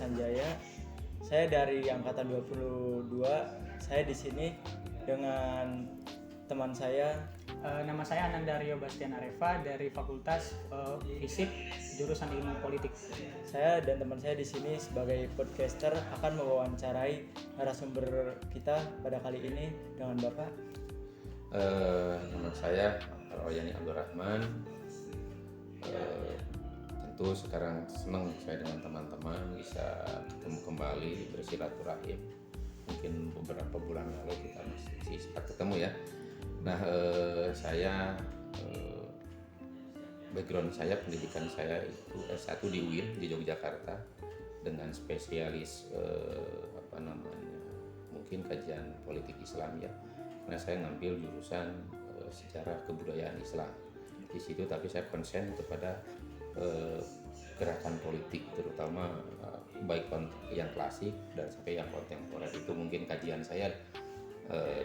Sanjaya. Saya dari angkatan 22. Saya di sini dengan teman saya. Nama saya Anandario Bastian Areva dari Fakultas Fisip jurusan Ilmu Politik. Saya dan teman saya di sini sebagai podcaster akan mewawancarai narasumber kita pada kali ini dengan Bapak. Nama saya Royani Abdul Rahman. Tentu sekarang senang saya dengan teman-teman bisa ketemu kembali bersilaturahim. Mungkin beberapa bulan lalu kita masih sempat ketemu ya. Nah, saya background saya, pendidikan saya itu S1 di UIN di Yogyakarta dengan spesialis mungkin kajian politik Islam ya. Karena saya ngambil jurusan sejarah kebudayaan Islam di situ, tapi saya konsen kepada gerakan politik, terutama baik yang klasik dan sampai yang kontemporer. Itu mungkin kajian saya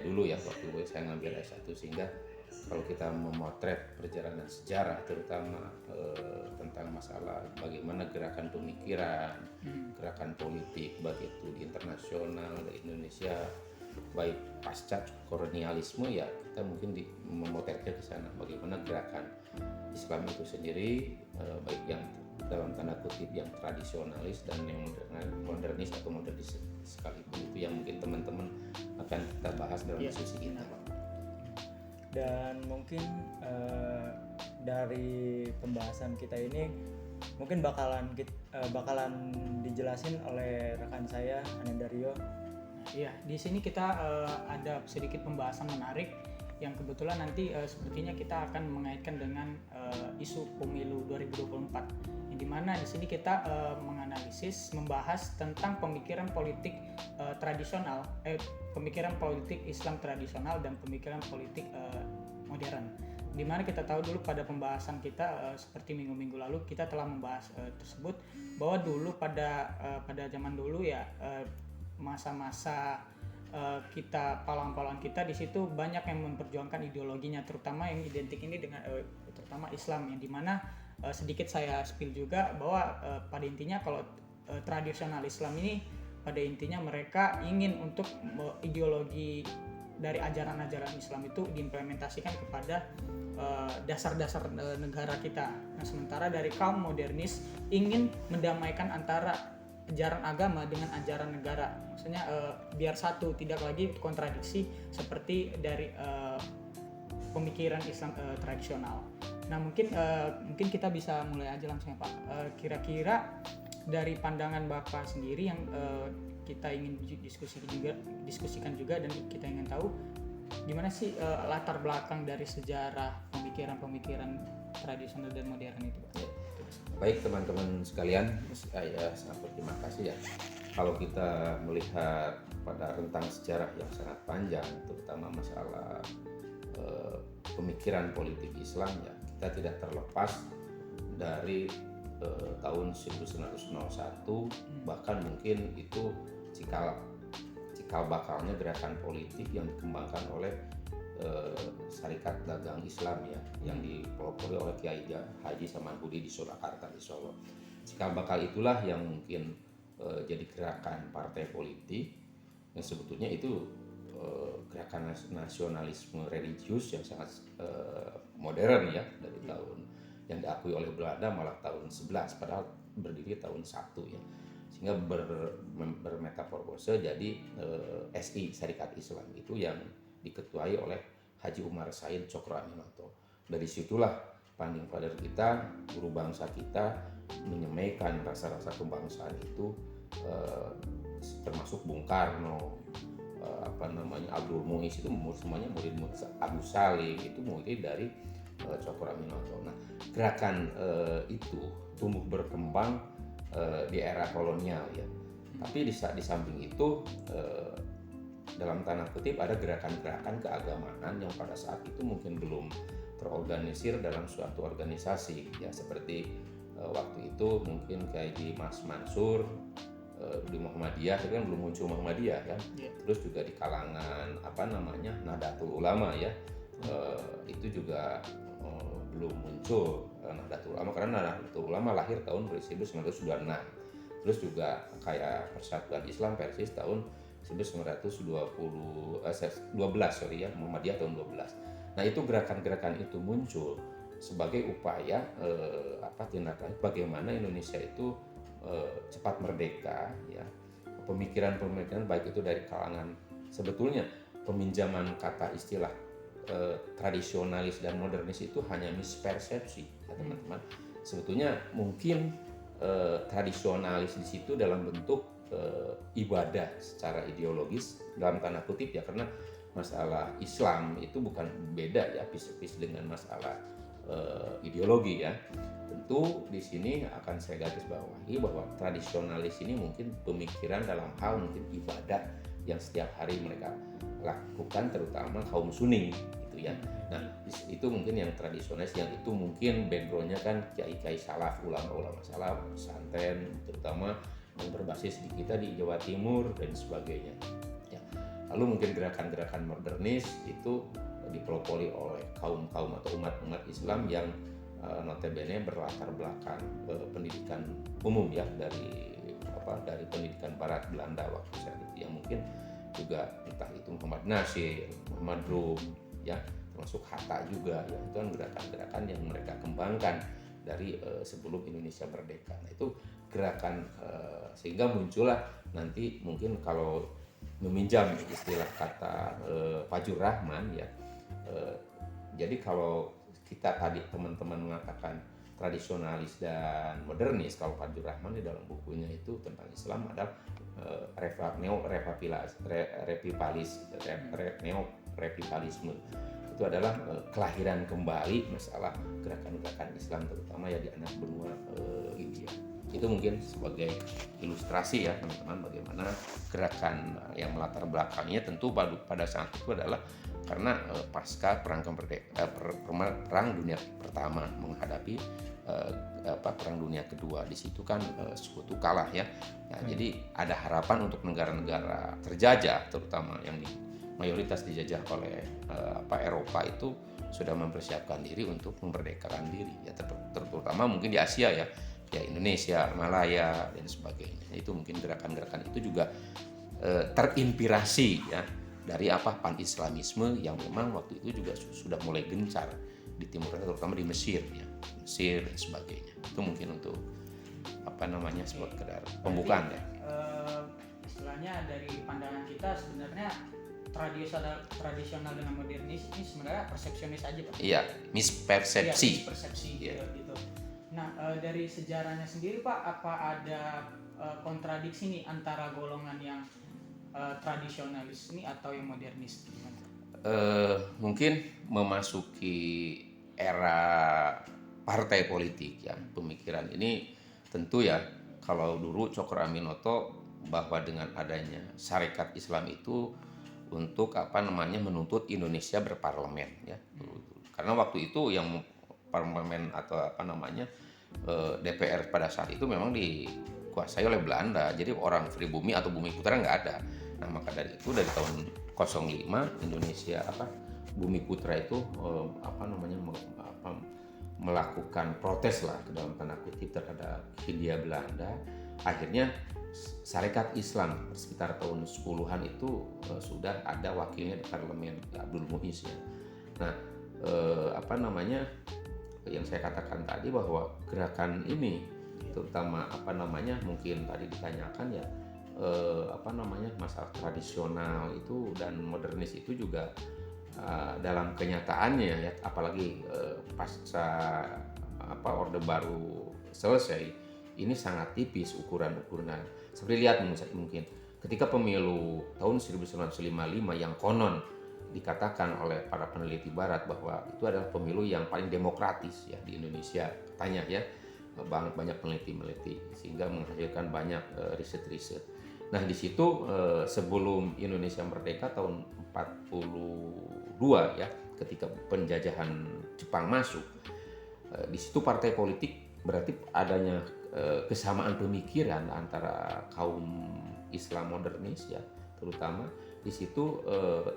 dulu ya waktu saya ngambil S1, sehingga kalau kita memotret perjalanan sejarah terutama tentang masalah bagaimana gerakan pemikiran, gerakan politik baik itu di internasional, di Indonesia, baik pasca kolonialisme ya, kita mungkin memotretnya ke sana bagaimana gerakan Islam itu sendiri, baik yang dalam tanda kutip yang tradisionalis dan yang modernis atau modernis sekalipun. Itu yang mungkin teman-teman akan kita bahas dalam diskusi kita. Dan mungkin dari pembahasan kita ini mungkin bakalan dijelasin oleh rekan saya Anandario. Iya, di sini kita ada sedikit pembahasan menarik yang kebetulan nanti sepertinya kita akan mengaitkan dengan isu pemilu 2024. Yang dimana di sini kita menganalisis, membahas tentang pemikiran politik tradisional, pemikiran politik Islam tradisional dan pemikiran politik modern. Dimana kita tahu dulu pada pembahasan kita seperti minggu-minggu lalu kita telah membahas tersebut, bahwa dulu pada zaman dulu ya masa-masa kita pahlawan-pahlawan kita di situ banyak yang memperjuangkan ideologinya, terutama yang identik ini dengan terutama Islam, yang dimana sedikit saya spill juga bahwa pada intinya kalau tradisional Islam ini pada intinya mereka ingin untuk ideologi dari ajaran-ajaran Islam itu diimplementasikan kepada dasar-dasar negara kita. Nah, sementara dari kaum modernis ingin mendamaikan antara ajaran agama dengan ajaran negara, maksudnya biar satu, tidak lagi kontradiksi seperti dari pemikiran Islam tradisional. Nah, mungkin kita bisa mulai aja langsung ya Pak. Kira-kira dari pandangan Bapak sendiri yang kita ingin diskusikan juga dan kita ingin tahu gimana sih latar belakang dari sejarah pemikiran tradisional dan modern itu Pak? Baik teman-teman sekalian, saya sangat berterima kasih ya. Kalau kita melihat pada rentang sejarah yang sangat panjang, terutama masalah pemikiran politik Islam ya, kita tidak terlepas dari tahun 1901, bahkan mungkin itu cikal bakalnya gerakan politik yang dikembangkan oleh Syarikat Dagang Islam ya, yang dipelopori oleh Kiai Haji Samanhudi di Surakarta di Solo. Cikal bakal itulah yang mungkin jadi gerakan partai politik yang sebetulnya itu gerakan nasionalisme religius yang sangat modern ya, dari tahun yang diakui oleh Belanda malah tahun 11, padahal berdiri tahun 1 ya, sehingga bermetamorfose jadi SI, Syarikat Islam itu yang diketuai oleh Haji Umar Said Cokroaminoto. Dari situlah founding father kita, guru bangsa kita, menyemaikan rasa-rasa kebangsaan itu, termasuk Bung Karno, Abdul Muiz, itu semuanya murid Agus Salim, itu murid dari Cokroaminoto. Nah, gerakan itu tumbuh berkembang di era kolonial ya. Tapi di samping itu dalam tanda kutip ada gerakan-gerakan keagamaan yang pada saat itu mungkin belum terorganisir dalam suatu organisasi ya, seperti waktu itu mungkin kayak di Mas Mansur di Muhammadiyah, itu kan belum muncul Muhammadiyah kan. Terus juga di kalangan Nahdlatul Ulama ya, itu juga belum muncul Nahdlatul Ulama, karena Nahdlatul Ulama lahir tahun 1926. Terus juga kayak Persatuan Islam Persis tahun 1912 sorry ya, Muhammadiyah tahun 12. Nah itu gerakan-gerakan itu muncul sebagai upaya tindak lanjut bagaimana Indonesia itu cepat merdeka ya. Pemikiran-pemikiran baik itu dari kalangan, sebetulnya peminjaman kata istilah tradisionalis dan modernis itu hanya mispersepsi ya teman-teman. Sebetulnya mungkin tradisionalis di situ dalam bentuk ibadah secara ideologis dalam tanda kutip ya, karena masalah Islam itu bukan beda ya pis-pis dengan masalah ideologi ya. Tentu di sini akan saya garis bawahi bahwa tradisionalis ini mungkin pemikiran dalam hal mungkin ibadah yang setiap hari mereka lakukan, terutama kaum Sunni gitu ya. Nah itu mungkin yang tradisionalis, yang itu mungkin backgroundnya kan kiai-kiai salaf, ulama-ulama salaf, pesantren terutama yang berbasis di kita di Jawa Timur dan sebagainya ya. Lalu mungkin gerakan-gerakan modernis itu dipelopori oleh kaum-kaum atau umat-umat Islam yang notabene berlatar belakang pendidikan umum ya, dari pendidikan barat Belanda waktu saat itu, yang mungkin juga entah itu Muhammad Nasir, Muhammad Rum ya, termasuk Hatta juga ya. Itu kan gerakan-gerakan yang mereka kembangkan dari sebelum Indonesia merdeka. Nah itu gerakan sehingga muncullah nanti mungkin kalau meminjam istilah kata Fajur Rahman ya, jadi kalau kita tadi teman-teman mengatakan tradisionalis dan modernis, kalau Fajur Rahman di dalam bukunya itu tentang Islam adalah neo-revivalisme. Itu adalah kelahiran kembali masalah gerakan-gerakan Islam terutama ya di anak benua India. Itu mungkin sebagai ilustrasi ya teman-teman bagaimana gerakan yang melatar belakangnya tentu pada saat itu adalah karena pasca perang dunia pertama menghadapi perang dunia kedua. Di situ kan sekutu kalah ya. Nah, jadi ada harapan untuk negara-negara terjajah terutama yang mayoritas dijajah oleh Eropa itu sudah mempersiapkan diri untuk memerdekakan diri ya, terutama mungkin di Asia ya Indonesia, Malaya dan sebagainya. Itu mungkin gerakan-gerakan itu juga terinspirasi ya dari pan-islamisme yang memang waktu itu juga sudah mulai gencar di Timur Tengah, terutama di Mesir ya, Mesir dan sebagainya. Itu mungkin untuk sekedar pembukaan ya. Istilahnya dari pandangan kita sebenarnya tradisional dengan modernis ini sebenarnya persepsionis aja Pak. Iya, mispersepsi. Iya, mispersepsi gitu. Nah, dari sejarahnya sendiri Pak, apa ada kontradiksi nih antara golongan yang tradisionalis ini atau yang modernis? Mungkin memasuki era partai politik ya, pemikiran ini tentu ya, kalau dulu Cokro Aminoto bahwa dengan adanya Sarekat Islam itu untuk menuntut Indonesia berparlemen ya. Karena waktu itu yang parlemen atau DPR pada saat itu memang dikuasai oleh Belanda, jadi orang pribumi atau bumi putra nggak ada. Nah maka dari itu dari tahun 05 Indonesia bumi putra itu melakukan protes lah dalam tanda kutip terhadap Hindia Belanda. Akhirnya Sarekat Islam sekitar tahun 10-an itu sudah ada wakilnya di parlemen Abdul Muiz ya. Nah yang saya katakan tadi bahwa gerakan ini terutama mungkin tadi ditanyakan ya masalah tradisional itu dan modernis itu juga dalam kenyataannya ya, apalagi pasca Orde Baru selesai, ini sangat tipis ukuran-ukuran. Seperti lihat mungkin ketika pemilu tahun 1955 yang konon dikatakan oleh para peneliti barat bahwa itu adalah pemilu yang paling demokratis ya di Indonesia, katanya ya, banyak peneliti sehingga menghasilkan banyak riset-riset. Nah di situ sebelum Indonesia merdeka tahun 42 ya, ketika penjajahan Jepang masuk, di situ partai politik berarti adanya kesamaan pemikiran antara kaum Islam modernis ya, terutama di situ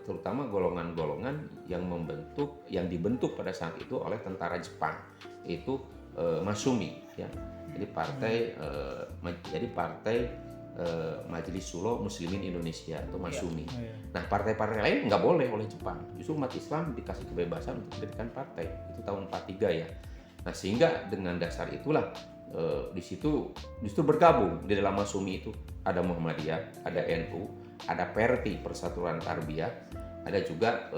terutama golongan-golongan yang dibentuk pada saat itu oleh tentara Jepang, itu Masyumi ya. Jadi partai Majelis Suro Muslimin Indonesia atau Masyumi. Nah, partai-partai lain nggak boleh oleh Jepang. Justru umat Islam dikasih kebebasan untuk mendirikan partai. Itu tahun 43 ya. Nah, sehingga dengan dasar itulah di situ justru bergabung di dalam Masyumi itu ada Muhammadiyah, ada NU, ada PERTI Persatuan Tarbiyah, ada juga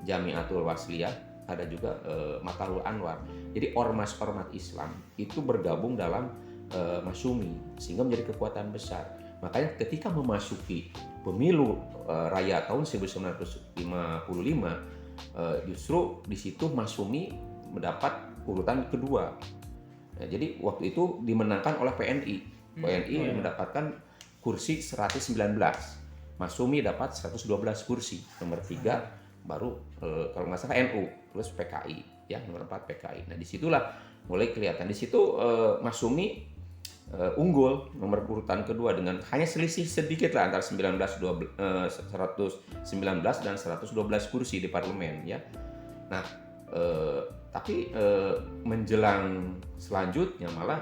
Jamiatul Wasliyah, ada juga Matahul Anwar. Jadi ormas-ormas Islam itu bergabung dalam Masyumi sehingga menjadi kekuatan besar. Makanya ketika memasuki pemilu raya tahun 1955 justru di situ Masyumi mendapat urutan kedua. Nah, jadi waktu itu dimenangkan oleh PNI. PNI mendapatkan kursi 119. Masyumi dapat 112 kursi. Nomor 3 baru kalau nggak salah NU, terus PKI ya, nomor 4 PKI. Nah, disitulah mulai kelihatan. Di situ Masyumi unggul nomor urutan kedua dengan hanya selisih sedikit lah antara 119 dan 112 kursi di parlemen ya. Nah, tapi menjelang selanjutnya malah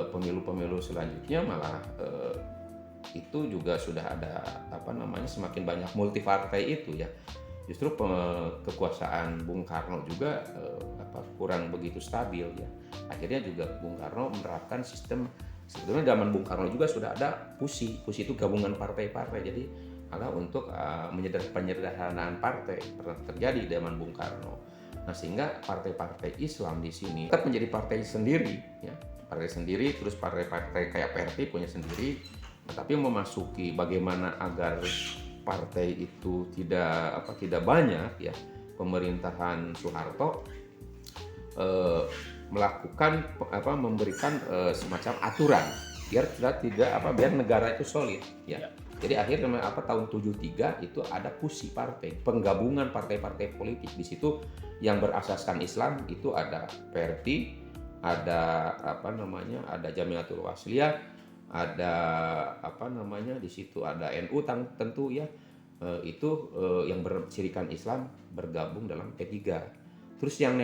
pemilu-pemilu selanjutnya malah itu juga sudah ada semakin banyak multi partai itu ya. Justru kekuasaan Bung Karno juga kurang begitu stabil ya. Akhirnya juga Bung Karno menerapkan sistem, sebetulnya zaman Bung Karno juga sudah ada PUSI. PUSI itu gabungan partai-partai. Jadi untuk penyederhanaan partai pernah terjadi di zaman Bung Karno. Nah, sehingga partai-partai Islam di sini tetap menjadi partai sendiri ya. Partai sendiri, terus partai-partai kayak PRT punya sendiri. Nah, tapi memasuki bagaimana agar partai itu tidak banyak ya. Pemerintahan Soeharto memberikan semacam aturan biar biar negara itu solid ya. Jadi akhirnya tahun 73 itu ada PUSI partai, penggabungan partai-partai politik. Di situ yang berasaskan Islam itu ada PRT, ada ada Jamiatul Wasliyah, ada di situ ada NU tentu ya. Itu yang bersirikan Islam bergabung dalam P3. Terus yang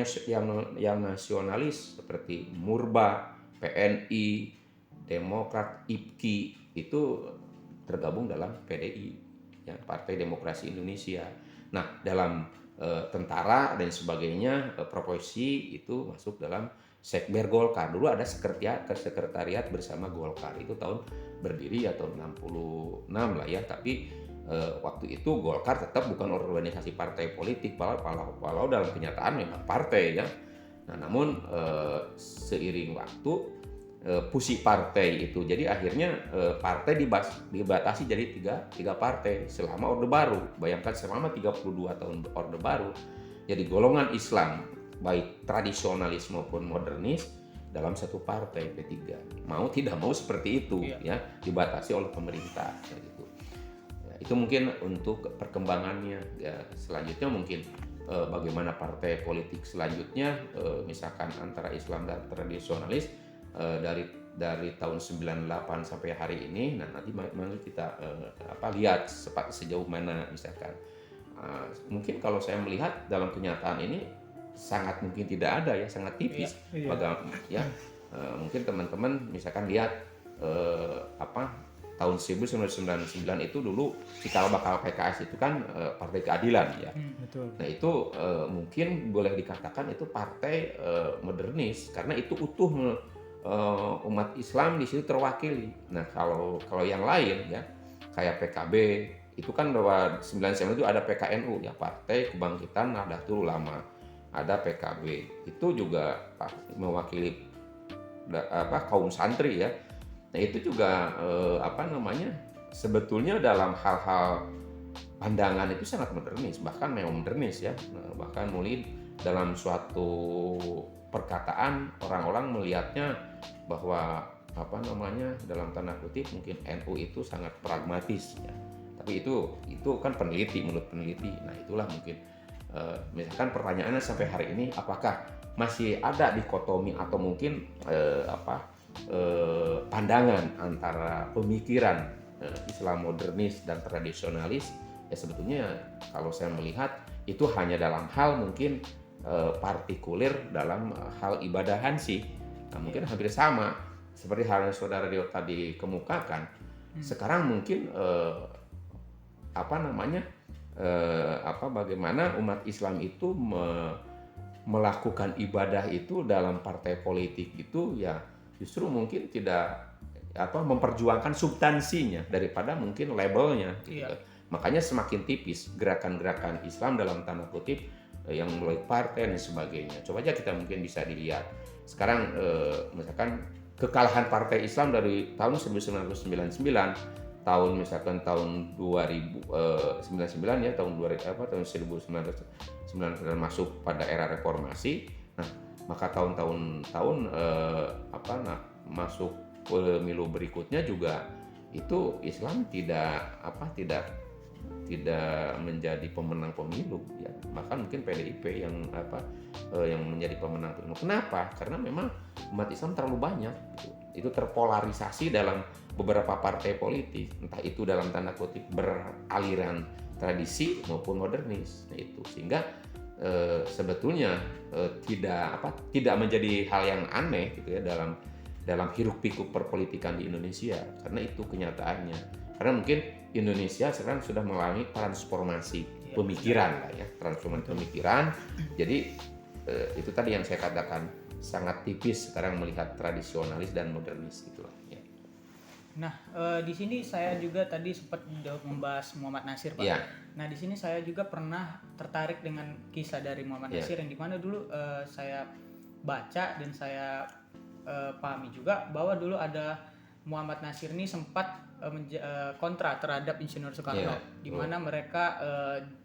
nasionalis seperti Murba, PNI, Demokrat, IPKI itu tergabung dalam PDI, ya, Partai Demokrasi Indonesia. Nah, dalam tentara dan sebagainya, profesi itu masuk dalam Sekber Golkar. Dulu ada sekretariat bersama Golkar, itu tahun berdiri ya tahun 66 lah ya, tapi waktu itu Golkar tetap bukan organisasi partai politik, walau dalam kenyataan memang partai ya. Nah, namun seiring waktu PUSI partai itu, jadi akhirnya partai dibatasi jadi tiga partai selama Orde Baru. Bayangkan selama 32 tahun Orde Baru, jadi golongan Islam baik tradisionalis maupun modernis dalam satu partai P3. Mau tidak mau seperti itu ya, dibatasi oleh pemerintah gitu. Ya, itu mungkin untuk perkembangannya ya. Selanjutnya mungkin bagaimana partai politik selanjutnya, misalkan antara Islam dan tradisionalis dari tahun 98 sampai hari ini. Nah, nanti kita lihat sejauh mana misalkan. Mungkin kalau saya melihat dalam kenyataan ini sangat mungkin tidak ada ya, sangat tipis. Mungkin teman-teman misalkan lihat tahun 1999 itu dulu cikal bakal PKS itu kan Partai Keadilan ya. Betul. Nah, itu mungkin boleh dikatakan itu partai modernis karena itu utuh umat Islam di situ terwakili. Nah, kalau yang lain ya kayak PKB itu kan bahwa 99 itu ada PKNU ya, Partai Kebangkitan Nahdlatul Ulama, ada PKB itu juga mewakili kaum santri ya. Nah, itu juga sebetulnya dalam hal-hal pandangan itu sangat modernis, bahkan neomodernis ya. Bahkan mulai dalam suatu perkataan orang-orang melihatnya bahwa dalam tanda kutip mungkin NU itu sangat pragmatis ya. Tapi itu kan menurut peneliti. Nah, itulah mungkin misalkan pertanyaannya sampai hari ini apakah masih ada dikotomi atau mungkin pandangan antara pemikiran Islam modernis dan tradisionalis ya. Sebetulnya kalau saya melihat itu hanya dalam hal mungkin partikulir dalam hal ibadahan sih. Nah, mungkin hampir sama seperti hal yang saudara Dio tadi kemukakan. Sekarang mungkin bagaimana umat Islam itu melakukan ibadah itu dalam partai politik itu ya justru mungkin tidak memperjuangkan substansinya daripada mungkin labelnya gitu. Makanya semakin tipis gerakan-gerakan Islam dalam tanda kutip yang mulai partai dan sebagainya. Coba aja kita mungkin bisa dilihat sekarang misalkan kekalahan partai Islam dari tahun 1999 tahun 2099 ya tahun 1999 masuk pada era reformasi. Nah, maka tahun-tahun masuk pemilu berikutnya juga itu Islam tidak menjadi pemenang pemilu ya. Bahkan mungkin PDIP yang menjadi pemenang pemilu. Kenapa? Karena memang umat Islam terlalu banyak gitu. Itu terpolarisasi dalam beberapa partai politik, entah itu dalam tanda kutip beraliran tradisi maupun modernis. Nah, itu sehingga sebetulnya tidak menjadi hal yang aneh gitu ya dalam hiruk pikuk perpolitikan di Indonesia, karena itu kenyataannya. Karena mungkin Indonesia sekarang sudah mengalami transformasi pemikiran lah ya, transformasi pemikiran. Jadi itu tadi yang saya katakan sangat tipis sekarang melihat tradisionalis dan modernis gitu lah ya. Nah, di sini saya juga tadi sempat membahas Muhammad Natsir, Pak. Ya. Nah, di sini saya juga pernah tertarik dengan kisah dari Muhammad Natsir yang dimana dulu saya baca dan saya pahami juga bahwa dulu ada Muhammad Natsir ini sempat kontra terhadap Insinyur Soekarno, di mana mereka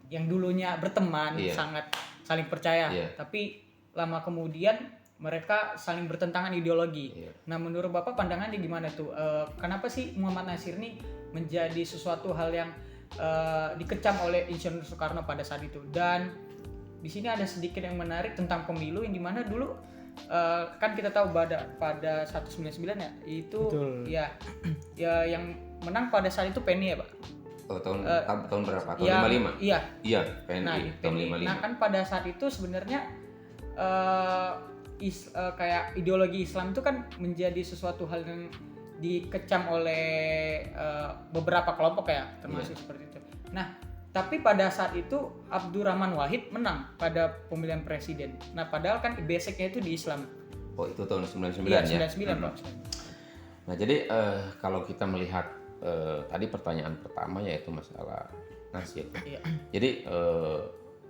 yang dulunya berteman sangat saling percaya, tapi lama kemudian mereka saling bertentangan ideologi. Nah, menurut Bapak pandangannya gimana tuh? Kenapa sih Muhammad Natsir ini menjadi sesuatu hal yang dikecam oleh Insinyur Soekarno pada saat itu? Dan di sini ada sedikit yang menarik tentang pemilu yang dimana dulu kan kita tahu pada 199 ya itu. Betul. ya yang menang pada saat itu PNI ya, Pak. Tahun berapa? Tahun 55? Iya, PNI. Nah, tahun 55. Nah, kan pada saat itu sebenarnya kayak ideologi Islam itu kan menjadi sesuatu hal yang dikecam oleh beberapa kelompok ya, termasuk seperti itu. Nah, tapi pada saat itu Abdurrahman Wahid menang pada pemilihan presiden. Nah, padahal kan basicnya itu di Islam. Oh, itu tahun 99 ya? 99, Pak. Nah, jadi kalau kita melihat tadi pertanyaan pertama yaitu masalah Natsir. Jadi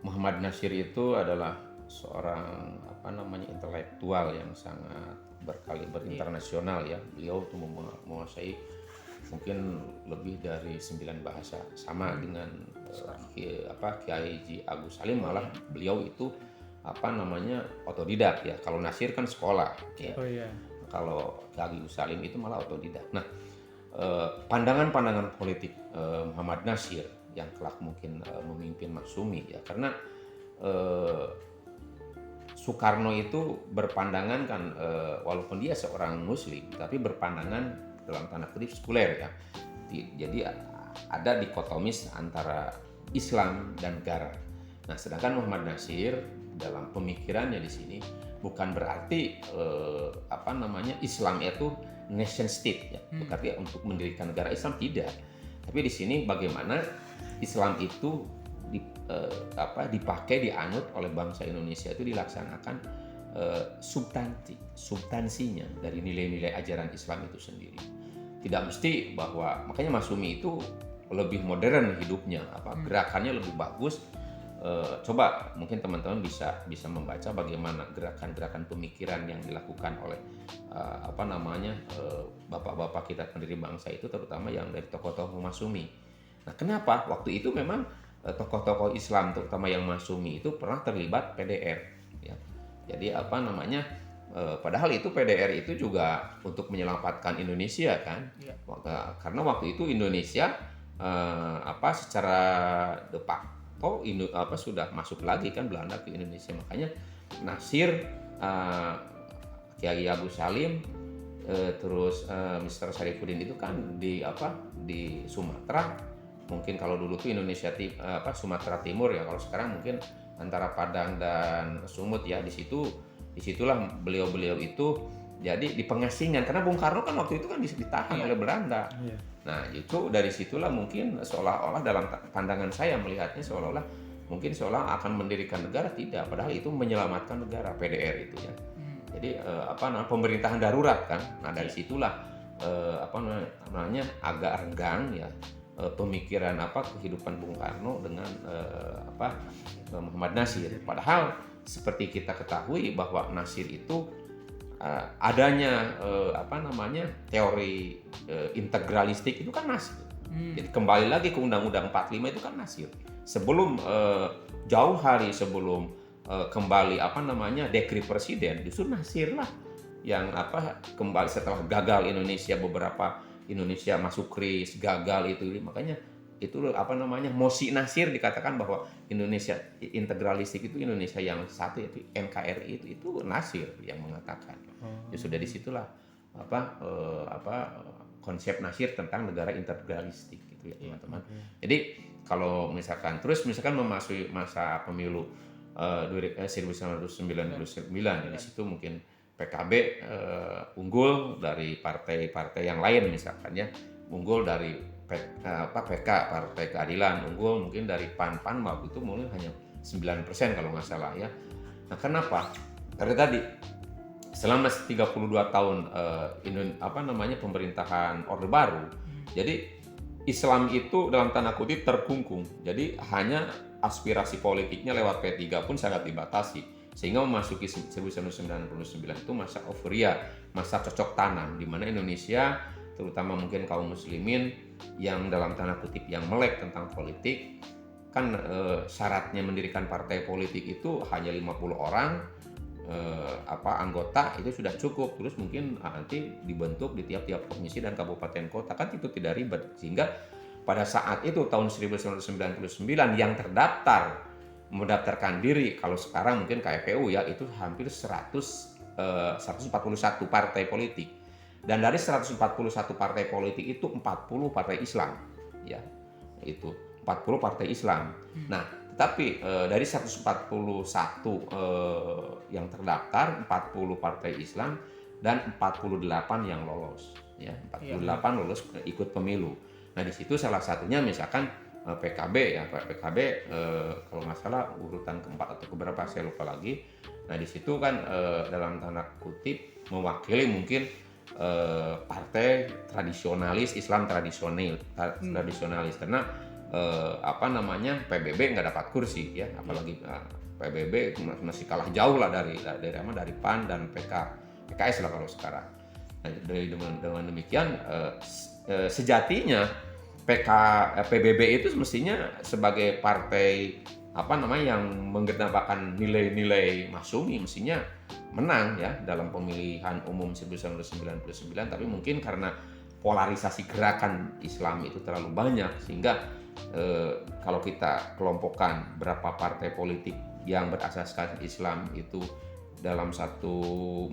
Muhammad Natsir itu adalah seorang intelektual yang sangat berkaliber internasional ya. Beliau tuh menguasai mungkin lebih dari 9 bahasa, sama dengan Kiai Haji Agus Salim. Malah beliau itu otodidak ya. Kalau Natsir kan sekolah ya. Kalau Kiai Haji Agus Salim itu malah otodidak. Nah, pandangan-pandangan politik Muhammad Natsir yang kelak mungkin memimpin Masyumi ya, karena Soekarno itu berpandangan kan walaupun dia seorang muslim tapi berpandangan dalam tanda kutip sekuler ya. Jadi ada dikotomis antara Islam dan negara. Nah, sedangkan Muhammad Natsir dalam pemikirannya di sini bukan berarti Islam itu nation state ya. Berarti untuk mendirikan negara Islam, tidak. Tapi di sini bagaimana Islam itu dipakai, dianut oleh bangsa Indonesia itu dilaksanakan substansinya dari nilai-nilai ajaran Islam itu sendiri. Tidak mesti bahwa, makanya Masyumi itu lebih modern hidupnya, gerakannya lebih bagus. Coba mungkin teman-teman bisa membaca bagaimana gerakan-gerakan pemikiran yang dilakukan oleh bapak-bapak kita pendiri bangsa itu, terutama yang dari tokoh-tokoh Masyumi. Nah, kenapa waktu itu memang tokoh-tokoh Islam terutama yang Masyumi itu pernah terlibat PDR ya. Jadi padahal itu PDR itu juga untuk menyelamatkan Indonesia kan. Karena waktu itu Indonesia secara de facto sudah masuk lagi kan Belanda ke Indonesia. Makanya Natsir, Kiai Agus Salim, terus Mr. Sarifuddin itu kan di Sumatera. Mungkin kalau dulu tuh Indonesia Sumatera Timur ya, kalau sekarang mungkin antara Padang dan Sumut ya. Disitulah beliau-beliau itu jadi di pengasingan, karena Bung Karno kan waktu itu kan ditahan oleh Belanda. Iya. Nah itu dari situlah mungkin seolah-olah dalam pandangan saya melihatnya seolah-olah akan mendirikan negara, tidak, padahal itu menyelamatkan negara, PDR itu ya. Jadi pemerintahan darurat kan. Nah dari situlah agak renggang ya pemikiran kehidupan Bung Karno dengan Muhammad Nasir. Padahal seperti kita ketahui bahwa Nasir itu adanya teori integralistik itu kan Nasir. Jadi kembali lagi ke Undang-Undang 45 itu kan Nasir. Sebelum jauh hari sebelum kembali dekri presiden, justru Nasir lah yang kembali setelah gagal Indonesia masuk kris, gagal itu, makanya itu mosi Nasir dikatakan bahwa Indonesia integralistik itu Indonesia yang satu, yaitu NKRI itu Nasir yang mengatakan. Ya sudah disitulah konsep Nasir tentang negara integralistik gitu ya teman-teman. Jadi kalau misalkan memasuki masa pemilu 1999 di situ mungkin PKB unggul dari partai-partai yang lain, misalkan ya, unggul dari PK Partai Keadilan, unggul mungkin dari PAN waktu itu mungkin hanya 9% kalau nggak salah ya. Nah kenapa? Karena tadi selama 32 tahun pemerintahan Orde Baru, jadi Islam itu dalam tanda kutip terkungkung. Jadi hanya aspirasi politiknya lewat P3 pun sangat dibatasi. Sehingga memasuki 1999 itu masa euforia, masa cocok tanam, di mana Indonesia, terutama mungkin kaum muslimin yang dalam tanda kutip yang melek tentang politik, kan syaratnya mendirikan partai politik itu hanya 50 orang anggota itu sudah cukup. Terus mungkin nanti dibentuk di tiap-tiap provinsi dan kabupaten kota, kan itu tidak ribet. Sehingga pada saat itu tahun 1999 yang mendaftarkan diri, kalau sekarang mungkin KPU ya, itu hampir 141 partai politik. Dan dari 141 partai politik itu 40 partai Islam ya. Itu 40 partai Islam. Nah, tetapi dari 141 yang terdaftar, 40 partai Islam dan 48 yang lolos ya. 48 lolos ikut pemilu. Nah, di situ salah satunya misalkan PKB ya, PKB kalau nggak salah urutan keempat atau keberapa saya lupa lagi. Nah di situ kan dalam tanda kutip mewakili mungkin partai tradisionalis, Islam tradisionalis, karena PBB nggak dapat kursi ya, apalagi PBB masih kalah jauh lah dari PAN dan PKS lah kalau sekarang. Nah, dengan demikian sejatinya PBB itu mestinya sebagai partai yang menggenapkan nilai-nilai Masyumi, mestinya menang ya dalam pemilihan umum 1999, tapi mungkin karena polarisasi gerakan Islam itu terlalu banyak, sehingga kalau kita kelompokkan berapa partai politik yang berasaskan Islam itu dalam satu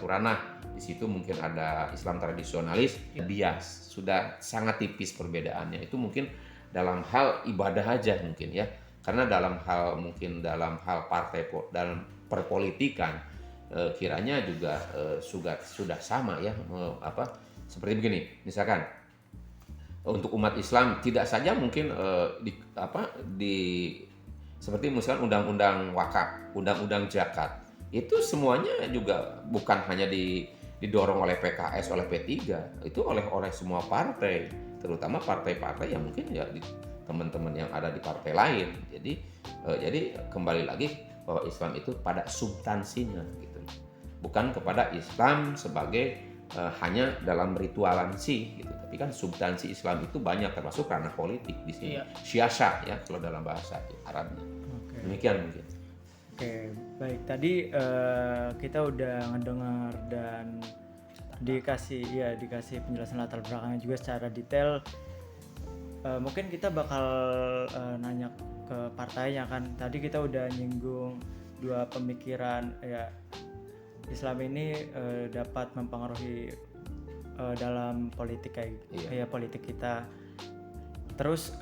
ranah, di situ mungkin ada Islam tradisionalis, bias, sudah sangat tipis perbedaannya. Itu mungkin dalam hal ibadah aja mungkin ya, karena dalam hal partai dalam perpolitikan kiranya juga sudah sama ya, seperti begini, misalkan untuk umat Islam tidak saja mungkin seperti misalkan undang-undang wakaf, undang-undang zakat, itu semuanya juga bukan hanya didorong oleh PKS, oleh P3, itu oleh semua partai, terutama partai-partai yang mungkin ya teman-teman yang ada di partai lain. Jadi kembali lagi bahwa Islam itu pada substansinya gitu, bukan kepada Islam sebagai hanya dalam ritualansi gitu, tapi kan substansi Islam itu banyak, termasuk ranah politik di sini. Siasa ya kalau dalam bahasa Arabnya. Demikian mungkin. Oke, baik. Tadi kita udah ngedengar dan dikasih penjelasan latar belakangnya juga secara detail. Mungkin kita bakal nanya ke partainya kan. Tadi kita udah nyinggung dua pemikiran ya, Islam ini dapat mempengaruhi dalam politik kayak politik kita. Terus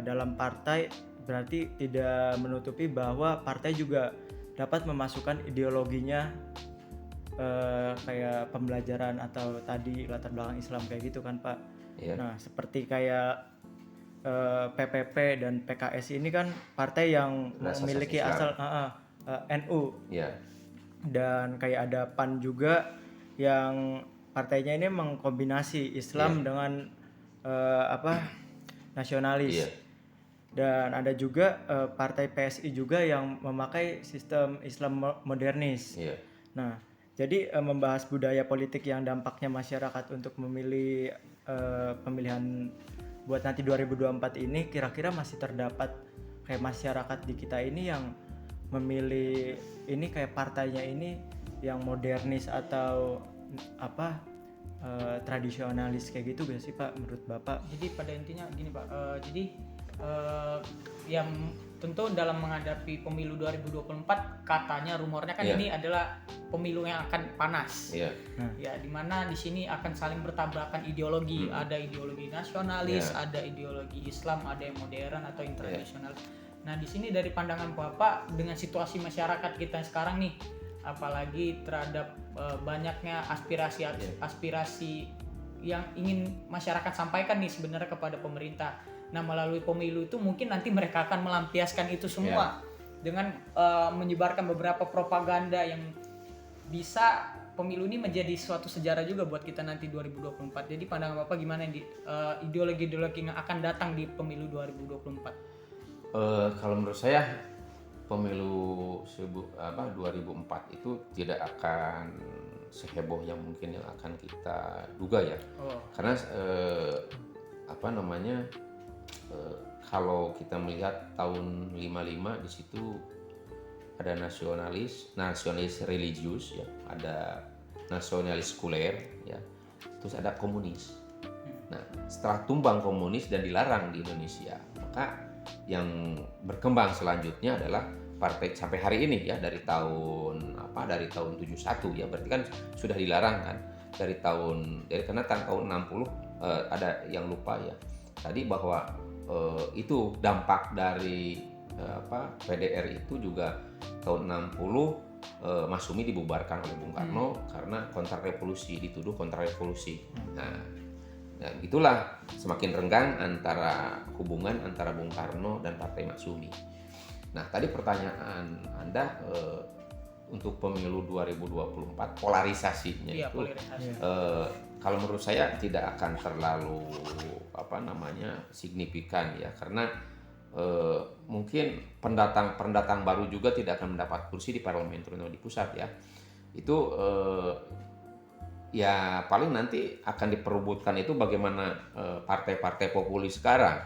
dalam partai berarti tidak menutupi bahwa partai juga dapat memasukkan ideologinya kayak pembelajaran atau tadi latar belakang Islam kayak gitu kan Pak. Iya. Nah seperti kayak PPP dan PKS ini kan partai yang Berasas memiliki Islam. asal NU, Iya. dan kayak ada PAN juga yang partainya ini mengkombinasi Islam dengan nasionalis. Iya. Dan ada juga partai PSI juga yang memakai sistem Islam modernis. Iya. Nah, jadi membahas budaya politik yang dampaknya masyarakat untuk memilih pemilihan buat nanti 2024 ini, kira-kira masih terdapat kayak masyarakat di kita ini yang memilih ini kayak partainya ini yang modernis atau tradisionalis kayak gitu gak sih Pak menurut Bapak? Jadi pada intinya gini Pak, yang tentu dalam menghadapi pemilu 2024 katanya rumornya kan ini adalah pemilu yang akan panas. Iya. Ya, di mana di sini akan saling bertabrakan ideologi, ada ideologi nasionalis, ada ideologi Islam, ada yang modern atau yang tradisional. Nah, di sini dari pandangan Bapak dengan situasi masyarakat kita sekarang nih, apalagi terhadap banyaknya aspirasi yang ingin masyarakat sampaikan nih sebenarnya kepada pemerintah. Nah, melalui pemilu itu mungkin nanti mereka akan melampiaskan itu semua dengan menyebarkan beberapa propaganda yang bisa pemilu ini menjadi suatu sejarah juga buat kita nanti 2024. Jadi pandangan Bapak gimana ideologi-ideologi yang akan datang di pemilu 2024? Kalau menurut saya pemilu 2004 itu tidak akan seheboh yang mungkin yang akan kita duga ya. Karena kalau kita melihat tahun 55 di situ ada nasionalis religius ya, ada nasionalis sekuler ya, terus ada komunis. Nah, setelah tumbang komunis dan dilarang di Indonesia, maka yang berkembang selanjutnya adalah partai sampai hari ini ya, dari tahun 71 ya, berarti kan sudah dilarang kan karena tahun 60 ada yang lupa ya tadi bahwa itu dampak dari PDR itu juga tahun 60 Masyumi dibubarkan oleh Bung Karno karena dituduh kontrarevolusi. Nah, itulah semakin renggang hubungan antara Bung Karno dan Partai Masyumi. Nah, tadi pertanyaan Anda untuk pemilu 2024 polarisasinya itu kalau menurut saya tidak akan terlalu signifikan ya, karena mungkin pendatang baru juga tidak akan mendapat kursi di parlemen terutama di pusat ya. Itu ya paling nanti akan diperebutkan itu bagaimana partai-partai populis sekarang,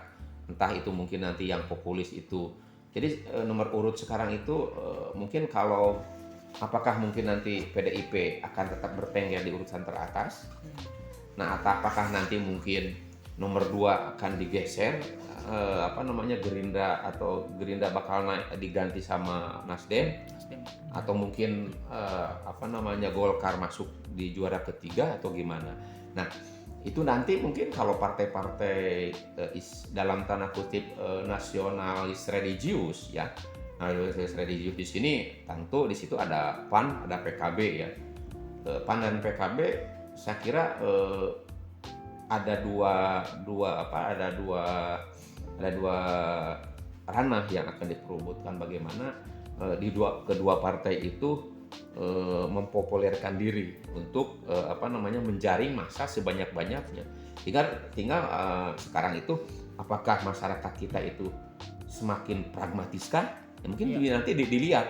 entah itu mungkin nanti yang populis itu. Jadi nomor urut sekarang itu mungkin kalau apakah mungkin nanti PDIP akan tetap bertengger di urutan teratas. Nah, apakah nanti mungkin nomor 2 akan digeser Gerindra bakal diganti sama Nasdem. Atau mungkin Golkar masuk di juara ketiga atau gimana. Nah, itu nanti mungkin kalau partai-partai dalam tanda kutip nasionalis religius ya. Nasionalis religius di sini tentu di situ ada PAN, ada PKB ya. PAN dan PKB saya kira ada dua ranah yang akan diperebutkan bagaimana kedua partai itu mempopulerkan diri untuk menjaring massa sebanyak-banyaknya. Tinggal sekarang itu apakah masyarakat kita itu semakin pragmatiskah? Ya, mungkin nanti dilihat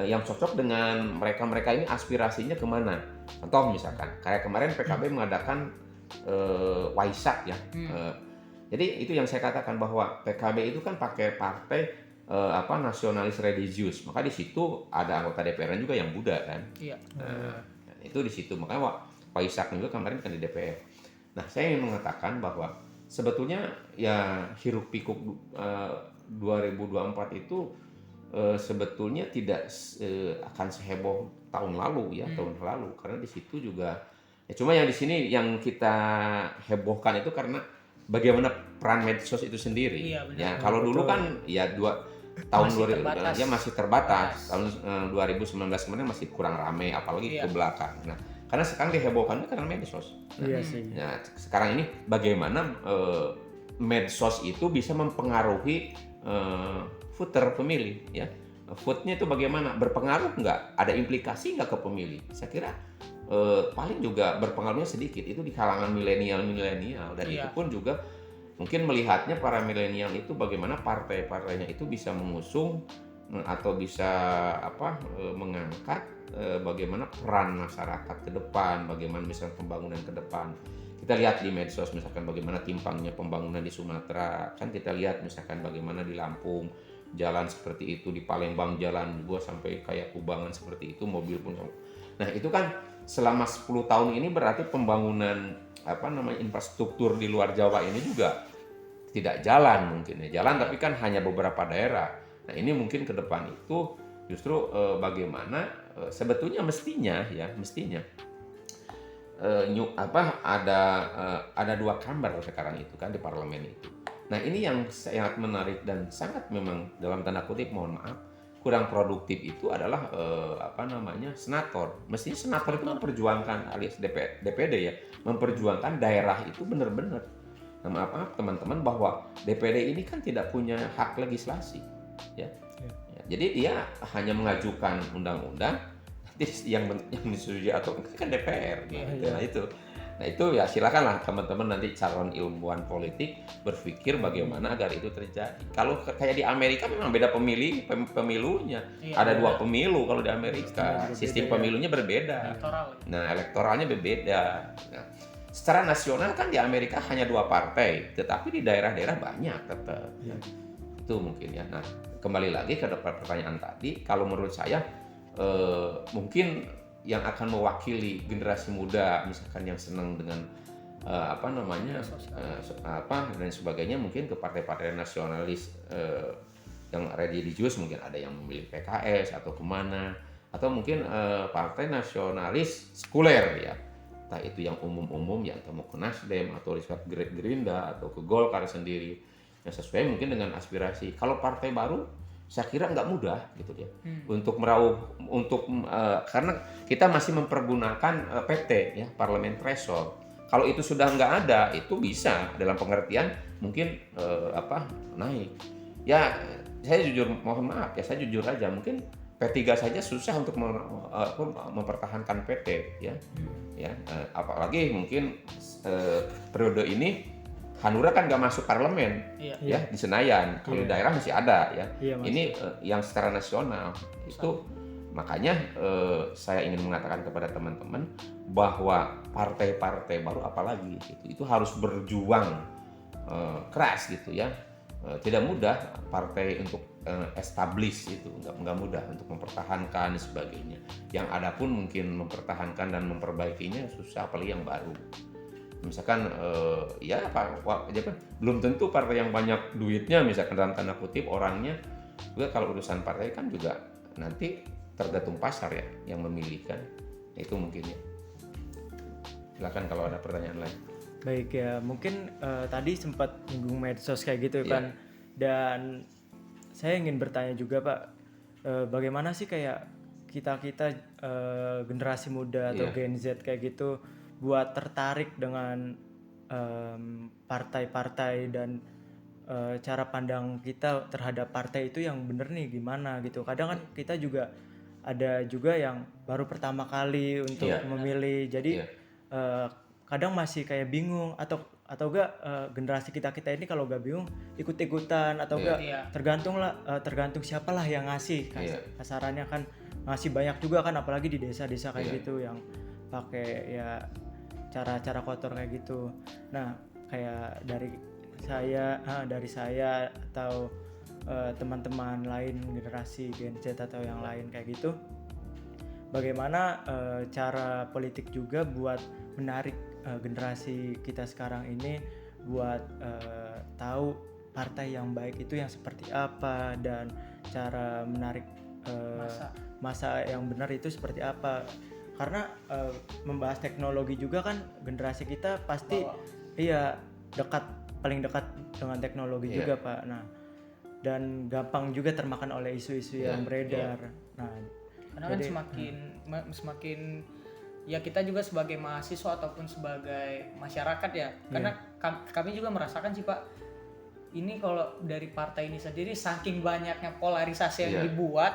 yang cocok dengan mereka ini aspirasinya kemana. Contoh misalkan kayak kemarin PKB mengadakan Waisak ya. Jadi itu yang saya katakan bahwa PKB itu kan pakai partai nasionalis religius, maka di situ ada anggota DPR juga yang Buddha kan. Iya. Itu di situ, makanya Waisak juga kemarin kan di DPR. Nah, saya ingin mengatakan bahwa sebetulnya ya hiruk pikuk 2024 itu sebetulnya tidak akan seheboh tahun lalu ya, tahun lalu, karena di situ juga ya, cuma yang di sini yang kita hebohkan itu karena bagaimana peran medsos itu sendiri. Iya, benar. Ya, kalau dulu kan ya tahun Masih 2000 terbatas. ya masih terbatas. Tahun 2019 kemarin masih kurang ramai, apalagi Iya. ke belakang. Nah, karena sekarang dihebohkannya karena medsos. Iya sih. Nah, sekarang ini bagaimana medsos itu bisa mempengaruhi voter pemilih, ya. Vote-nya itu bagaimana? Berpengaruh nggak? Ada implikasi nggak ke pemilih? Saya kira paling juga berpengaruhnya sedikit. Itu di kalangan milenial dan Iya. itu pun juga mungkin melihatnya para milenial itu bagaimana partai-partainya itu bisa mengusung atau bisa mengangkat bagaimana peran masyarakat ke depan, bagaimana misalnya pembangunan ke depan. Kita lihat di medsos misalkan bagaimana timpangnya pembangunan di Sumatera, kan kita lihat misalkan bagaimana di Lampung jalan seperti itu, di Palembang jalan gua sampai kayak kubangan seperti itu, mobil pun. Nah, itu kan selama 10 tahun ini berarti pembangunan infrastruktur di luar Jawa ini juga tidak jalan mungkin ya. Jalan tapi kan hanya beberapa daerah. Nah, ini mungkin ke depan itu justru bagaimana sebetulnya mestinya ada 2 kamar sekarang itu kan di parlemen itu. Nah, ini yang sangat menarik dan sangat memang dalam tanda kutip mohon maaf kurang produktif itu adalah senator. Mestinya senator itu memperjuangkan alias DPD ya, memperjuangkan daerah itu benar-benar. Nah, maaf teman-teman bahwa DPD ini kan tidak punya hak legislasi, ya. Ya, jadi dia hanya mengajukan undang-undang, nanti yang disetujui atau enggak kan DPR. Nah itu ya silakanlah teman-teman nanti calon ilmuwan politik berpikir bagaimana agar itu terjadi. Kalau kayak di Amerika memang beda pemilunya. Iya, Ada beda. 2 pemilu kalau di Amerika. Sistem pemilunya berbeda. Elektoral. Nah, elektoralnya berbeda. Nah, secara nasional kan di Amerika hanya 2 partai, tetapi di daerah-daerah banyak tetap. Iya. Itu mungkin ya. Nah, kembali lagi ke pertanyaan tadi, kalau menurut saya mungkin yang akan mewakili generasi muda misalkan yang senang dengan dan sebagainya mungkin ke partai-partai nasionalis yang religius, mungkin ada yang memilih PKS atau kemana, atau mungkin partai nasionalis sekuler ya, entah itu yang umum-umum ya, atau mau ke Nasdem atau Gerindra atau ke Golkar sendiri yang sesuai mungkin dengan aspirasi. Kalau partai baru saya kira nggak mudah gitu ya untuk meraup karena kita masih mempergunakan PT ya, parlemen threshold. Kalau itu sudah nggak ada, itu bisa dalam pengertian mungkin naik. Ya saya jujur mohon maaf ya, saya jujur aja mungkin P3 saja susah untuk mempertahankan PT ya. Apalagi mungkin periode ini Hanura kan nggak masuk parlemen, ya di Senayan. Kalau daerah masih ada ya. Ini yang secara nasional itu makanya saya ingin mengatakan kepada teman-teman bahwa partai-partai baru apalagi itu harus berjuang keras gitu ya. Tidak mudah partai untuk establish itu nggak mudah untuk mempertahankan dan sebagainya. Yang ada pun mungkin mempertahankan dan memperbaikinya susah, apalagi yang baru. Misalkan belum tentu partai yang banyak duitnya misalkan dalam tanda kutip orangnya juga, kalau urusan partai kan juga nanti tergantung pasar ya yang memilih kan. Itu mungkin ya. Silakan kalau ada pertanyaan lain. Baik ya, mungkin tadi sempat nyinggung medsos kayak gitu kan. Dan saya ingin bertanya juga Pak, bagaimana sih kayak kita generasi muda atau Gen Z kayak gitu buat tertarik dengan partai-partai dan cara pandang kita terhadap partai itu yang bener nih gimana gitu. Kadang kan kita juga ada juga yang baru pertama kali untuk memilih, jadi kadang masih kayak bingung atau enggak generasi kita ini kalau gak bingung ikut-ikutan atau enggak tergantung siapalah yang ngasih kasarannya kan, masih banyak juga kan apalagi di desa-desa kayak gitu yang pakai ya cara-cara kotor kayak gitu. Nah, kayak dari saya atau teman-teman lain generasi Gen Z atau yang lain kayak gitu, bagaimana cara politik juga buat menarik generasi kita sekarang ini buat tahu partai yang baik itu yang seperti apa dan cara menarik masa yang benar itu seperti apa. Karena membahas teknologi juga kan generasi kita pasti dekat paling dekat dengan teknologi Iya. juga Pak. Nah, dan gampang juga termakan oleh isu-isu Iya, yang beredar. Nah, Karena kan jadi semakin ya kita juga sebagai mahasiswa ataupun sebagai masyarakat ya, karena kami juga merasakan sih Pak, ini kalau dari partai ini sendiri saking banyaknya polarisasi yang Iya. dibuat,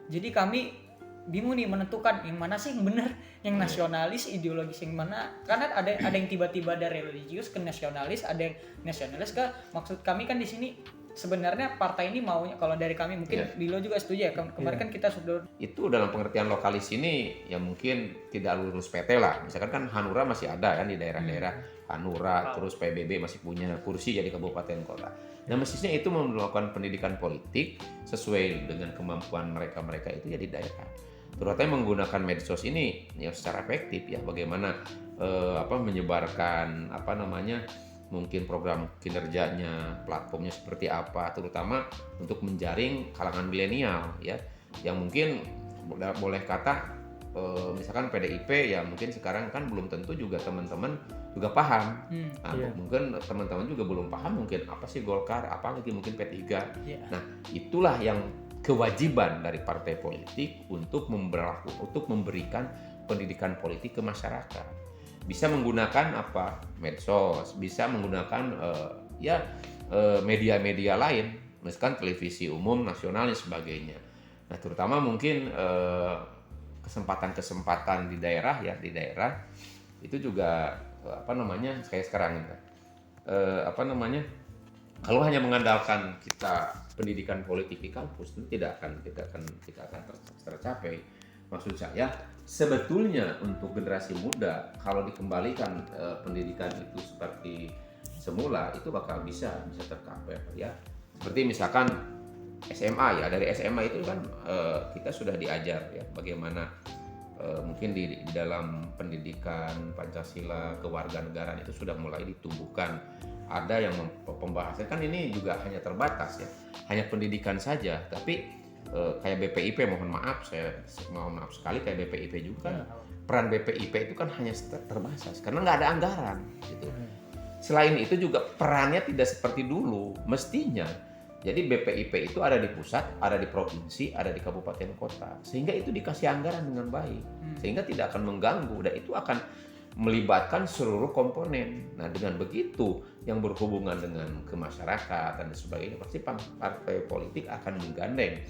jadi kami bingung nih menentukan yang mana sih yang benar, yang nasionalis, ideologis yang mana. Karena ada yang tiba-tiba dari religius ke nasionalis, ada yang nasionalis ke, maksud kami kan di sini sebenarnya partai ini maunya, kalau dari kami mungkin Lilo juga setuju ya, kemarin kan kita sudah Itu dalam pengertian lokalis ini ya mungkin tidak lurus PT lah. Misalkan kan Hanura masih ada kan di daerah-daerah, Hanura, terus PBB masih punya kursi jadi kabupaten kota. Nah mestinya itu melakukan pendidikan politik sesuai dengan kemampuan mereka itu ya di daerah. Terutama menggunakan medsos ini ya secara efektif ya, bagaimana menyebarkan mungkin program kinerjanya, platformnya seperti apa, terutama untuk menjaring kalangan milenial ya, yang mungkin boleh kata misalkan PDIP ya mungkin sekarang kan belum tentu juga teman-teman juga paham. Mungkin teman-teman juga belum paham mungkin apa sih Golkar, apalagi mungkin P3. Nah, itulah yang kewajiban dari partai politik untuk memberikan pendidikan politik ke masyarakat. Bisa menggunakan medsos, bisa menggunakan media-media lain, misalkan televisi umum, nasional dan sebagainya. Nah, terutama mungkin kesempatan-kesempatan di daerah itu juga kayak sekarang kalau hanya mengandalkan kita pendidikan politik di kampus itu tidak akan tercapai. Maksud saya sebetulnya untuk generasi muda kalau dikembalikan pendidikan itu seperti semula itu bakal bisa tercapai ya. Seperti misalkan SMA ya, dari SMA itu kan kita sudah diajar ya bagaimana mungkin di dalam pendidikan Pancasila kewarganegaraan itu sudah mulai ditumbuhkan. Ada yang pembahasan kan ini juga hanya terbatas ya, hanya pendidikan saja. Tapi kayak BPIP mohon maaf sekali kayak BPIP juga kan peran BPIP itu kan hanya terbatas karena nggak ada anggaran gitu. Selain itu juga perannya tidak seperti dulu mestinya. Jadi BPIP itu ada di pusat, ada di provinsi, ada di kabupaten kota. Sehingga itu dikasih anggaran dengan baik. Sehingga tidak akan mengganggu dan itu akan melibatkan seluruh komponen. Nah, dengan begitu yang berhubungan dengan kemasyarakatan dan sebagainya, pasti partai politik akan menggandeng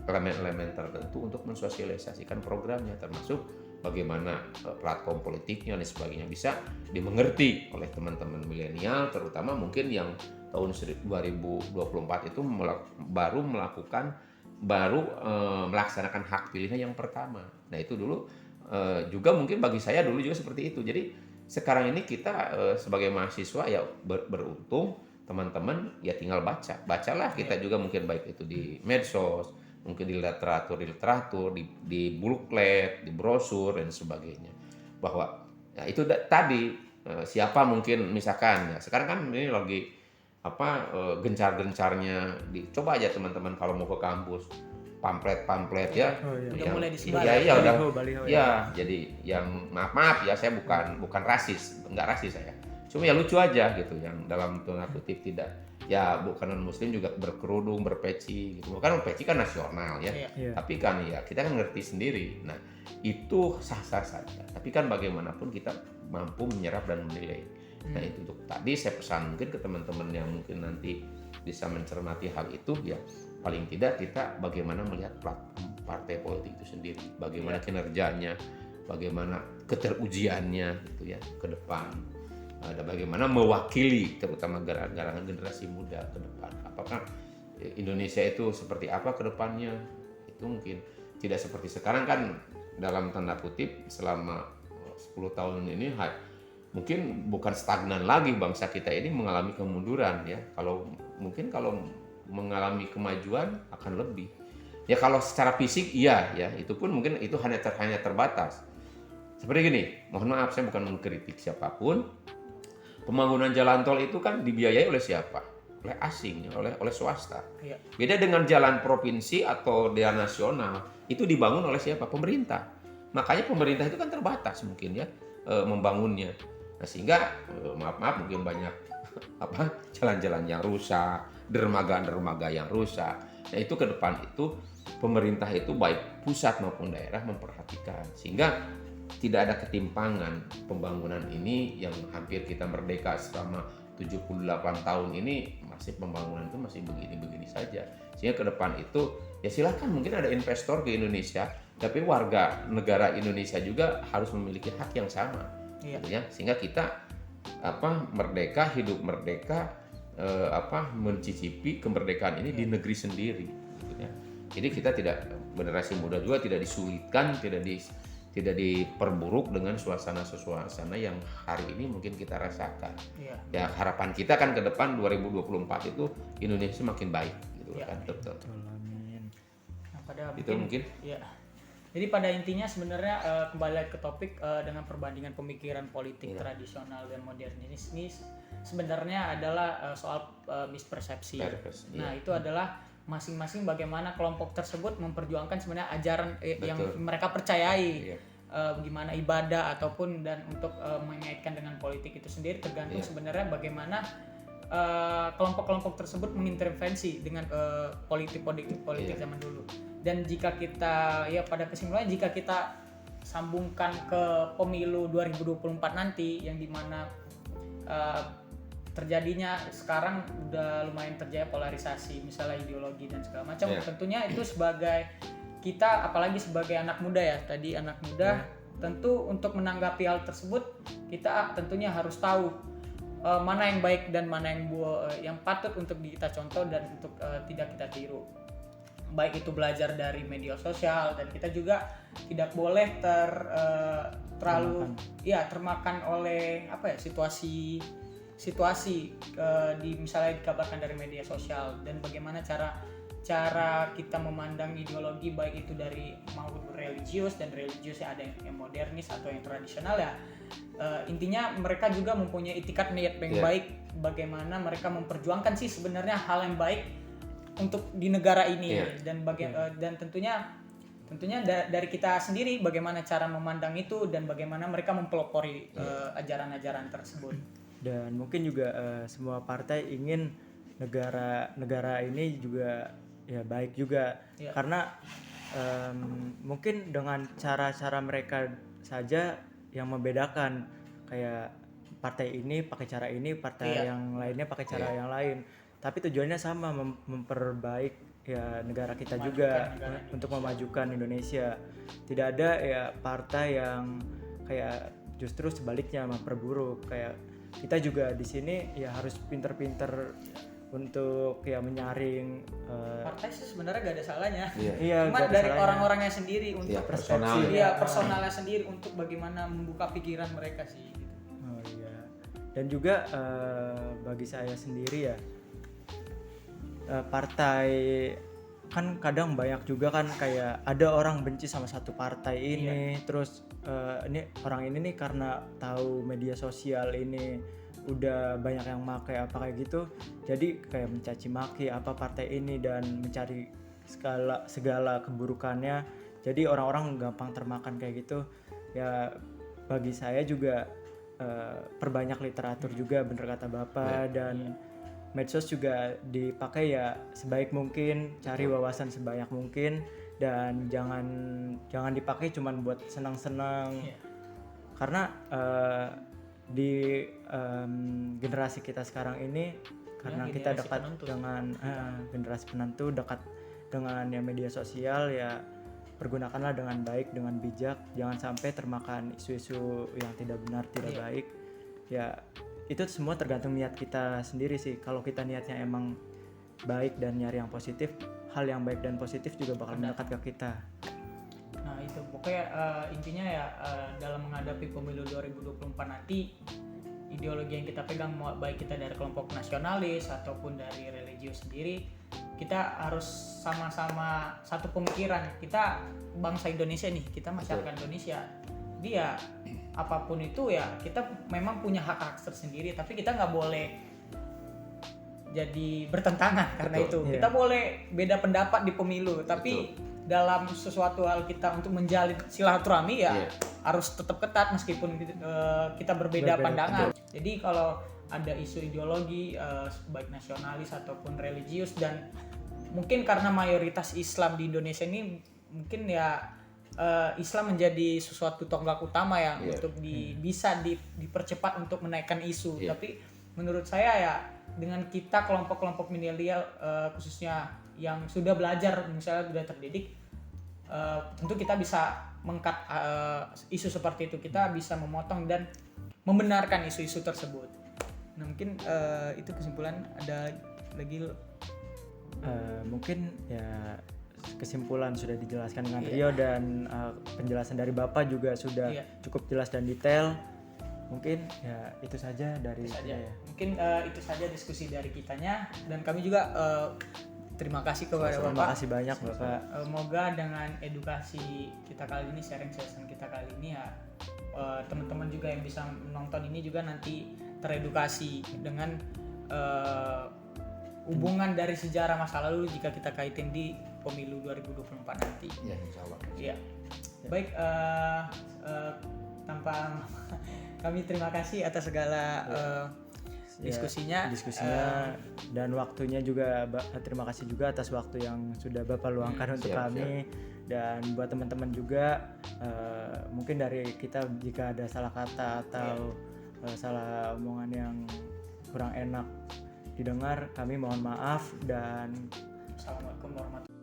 elemen-elemen tertentu untuk mensosialisasikan programnya, termasuk bagaimana platform politiknya dan sebagainya bisa dimengerti oleh teman-teman milenial, terutama mungkin yang tahun 2024 itu baru melaksanakan hak pilihnya yang pertama. Nah, itu dulu juga mungkin bagi saya dulu juga seperti itu. Jadi sekarang ini kita sebagai mahasiswa ya beruntung teman-teman ya tinggal bacalah kita juga mungkin baik itu di medsos, mungkin di literatur, di booklet, di brosur dan sebagainya. Bahwa ya itu tadi siapa mungkin misalkan ya sekarang kan ini lagi gencar-gencarnya coba aja teman-teman kalau mau ke kampus pamflet ya. Udah mulai disebar. Baliho. Jadi yang maaf ya saya bukan rasis, enggak rasis saya. Cuma ya lucu aja gitu yang dalam tanda kutip tidak ya bukan non muslim juga berkerudung, berpeci gitu. Kan peci kan nasional ya. Tapi kan ya kita kan ngerti sendiri. Nah, itu sah-sah saja. Tapi kan bagaimanapun kita mampu menyerap dan menilai. Nah, itu untuk tadi saya pesan mungkin ke teman-teman yang mungkin nanti bisa mencermati hal itu ya paling tidak kita bagaimana melihat platform partai politik itu sendiri, bagaimana kinerjanya, bagaimana keterujiannya gitu ya ke depan, dan bagaimana mewakili terutama garangan generasi muda ke depan. Apakah Indonesia itu seperti apa ke depannya? Itu mungkin tidak seperti sekarang kan dalam tanda kutip selama 10 tahun ini mungkin bukan stagnan lagi bangsa kita ini mengalami kemunduran ya. Kalau mengalami kemajuan akan lebih. Ya kalau secara fisik iya ya, itu pun mungkin itu hanya terbatas. Seperti gini, mohon maaf saya bukan mengkritik siapapun. Pembangunan jalan tol itu kan dibiayai oleh siapa? Oleh asing, oleh swasta. Beda dengan jalan provinsi atau daerah nasional, itu dibangun oleh siapa? Pemerintah. Makanya pemerintah itu kan terbatas mungkin ya membangunnya. Nah, sehingga maaf mungkin banyak jalan-jalan yang rusak, dermaga-dermaga yang rusak. Nah itu ke depan itu pemerintah itu baik pusat maupun daerah memperhatikan sehingga tidak ada ketimpangan pembangunan ini yang hampir kita merdeka selama 78 tahun ini masih pembangunan itu masih begini-begini saja. Sehingga ke depan itu ya silahkan mungkin ada investor ke Indonesia, tapi warga negara Indonesia juga harus memiliki hak yang sama. Iya. Gitu ya. Sehingga kita merdeka, hidup merdeka, mencicipi kemerdekaan ini di negeri sendiri. Gitu ya. Jadi kita tidak, generasi muda juga tidak disulitkan, tidak diperburuk dengan suasana yang hari ini mungkin kita rasakan. Iya. Ya harapan kita kan ke depan 2024 itu Indonesia makin baik gitu Iya. kan. Betul. Amin. Nah, pada Itu mungkin. ya. Jadi pada intinya sebenarnya kembali lagi ke topik dengan perbandingan pemikiran politik Iya. tradisional dan modernis ini sebenarnya adalah soal mispersepsi. Nah, Iya. itu adalah masing-masing bagaimana kelompok tersebut memperjuangkan sebenarnya ajaran yang Betul. mereka percayai. Iya. Gimana ibadah ataupun dan untuk mengaitkan dengan politik itu sendiri tergantung Iya. sebenarnya bagaimana kelompok-kelompok tersebut mengintervensi dengan politik Iya. zaman dulu. Dan jika kita pada kesimpulannya jika kita sambungkan ke pemilu 2024 nanti yang dimana terjadinya sekarang udah lumayan terjadi polarisasi misalnya ideologi dan segala macam. Iya. Tentunya itu sebagai kita apalagi sebagai anak muda ya tadi anak muda tentu untuk menanggapi hal tersebut kita tentunya harus tahu mana yang baik dan mana yang patut untuk kita contoh dan untuk tidak kita tiru. Baik itu belajar dari media sosial dan kita juga tidak boleh termakan oleh situasi misalnya dikabarkan dari media sosial dan bagaimana cara kita memandang ideologi baik itu dari maupun religius dan religiusnya ada yang modernis atau yang tradisional ya. Intinya mereka juga mempunyai itikat niat yang baik bagaimana mereka memperjuangkan sih sebenarnya hal yang baik untuk di negara ini dan dan tentunya dari kita sendiri bagaimana cara memandang itu dan bagaimana mereka mempelopori ajaran-ajaran tersebut. Dan mungkin juga semua partai ingin negara ini juga ya baik juga karena mungkin dengan cara-cara mereka saja yang membedakan kayak partai ini pakai cara ini, partai yang lainnya pakai cara yang lain. Tapi tujuannya sama memperbaik ya negara kita juga untuk memajukan Indonesia. Tidak ada ya partai yang kayak justru sebaliknya memperburuk. Kayak kita juga di sini ya harus pinter-pinter untuk ya menyaring partai sih sebenarnya gak ada salahnya. Iya, cuma dari orang-orangnya sendiri untuk personalnya sendiri untuk bagaimana membuka pikiran mereka sih gitu. Oh iya. Dan juga bagi saya sendiri ya partai kan kadang banyak juga kan kayak ada orang benci sama satu partai ini terus ini orang ini nih karena tahu media sosial ini udah banyak yang pakai apa kayak gitu jadi kayak mencaci maki apa partai ini dan mencari segala keburukannya jadi orang-orang gampang termakan kayak gitu ya. Bagi saya juga perbanyak literatur juga bener kata Bapak dan medsos juga dipakai ya sebaik mungkin, cari wawasan sebanyak mungkin dan jangan dipakai cuman buat senang-senang karena di generasi kita sekarang ini karena kita dekat dengan generasi penentu, dekat dengan ya media sosial ya pergunakanlah dengan baik, dengan bijak, jangan sampai termakan isu-isu yang tidak benar, tidak baik ya. Itu semua tergantung niat kita sendiri sih. Kalau kita niatnya emang baik dan nyari yang positif, hal yang baik dan positif juga bakal mendekat ke kita. Nah itu pokoknya intinya ya dalam menghadapi pemilu 2024 nanti ideologi yang kita pegang baik kita dari kelompok nasionalis ataupun dari religius sendiri kita harus sama-sama satu pemikiran. Kita bangsa Indonesia nih, kita masyarakat Indonesia dia apapun itu ya kita memang punya hak tersendiri tapi kita nggak boleh jadi bertentangan karena itu kita boleh beda pendapat di pemilu tapi dalam sesuatu hal kita untuk menjalin silaturahmi ya harus tetap ketat meskipun kita berbeda pandangan. Jadi kalau ada isu ideologi baik nasionalis ataupun religius, dan mungkin karena mayoritas Islam di Indonesia ini mungkin ya Islam menjadi sesuatu tonggak utama yang untuk bisa dipercepat untuk menaikkan isu. Tapi menurut saya ya dengan kita kelompok-kelompok milenial khususnya yang sudah belajar, misalnya sudah terdidik, tentu kita bisa mengkat isu seperti itu, kita bisa memotong dan membenarkan isu-isu tersebut. Nah mungkin itu kesimpulan. Ada lagi mungkin ya kesimpulan sudah dijelaskan dengan Rio, dan penjelasan dari Bapak juga sudah cukup jelas dan detail. Mungkin ya itu saja dari saya. Mungkin itu saja diskusi dari kitanya, dan kami juga terima kasih kepada Bapak. Terima kasih banyak Bapak. Semoga dengan edukasi kita kali ini, sharing session kita kali ini ya, teman-teman juga yang bisa menonton ini juga nanti teredukasi dengan hubungan dari sejarah masa lalu jika kita kaitin di pemilu 2024 nanti. Ya, insya Allah. Ya. Baik, tanpa kami terima kasih atas segala diskusinya, dan waktunya juga. Terima kasih juga atas waktu yang sudah Bapak luangkan untuk kami. Dan buat teman-teman juga, mungkin dari kita jika ada salah kata atau salah omongan yang kurang enak didengar, kami mohon maaf, dan Assalamualaikum warahmatullahi wabarakatuh.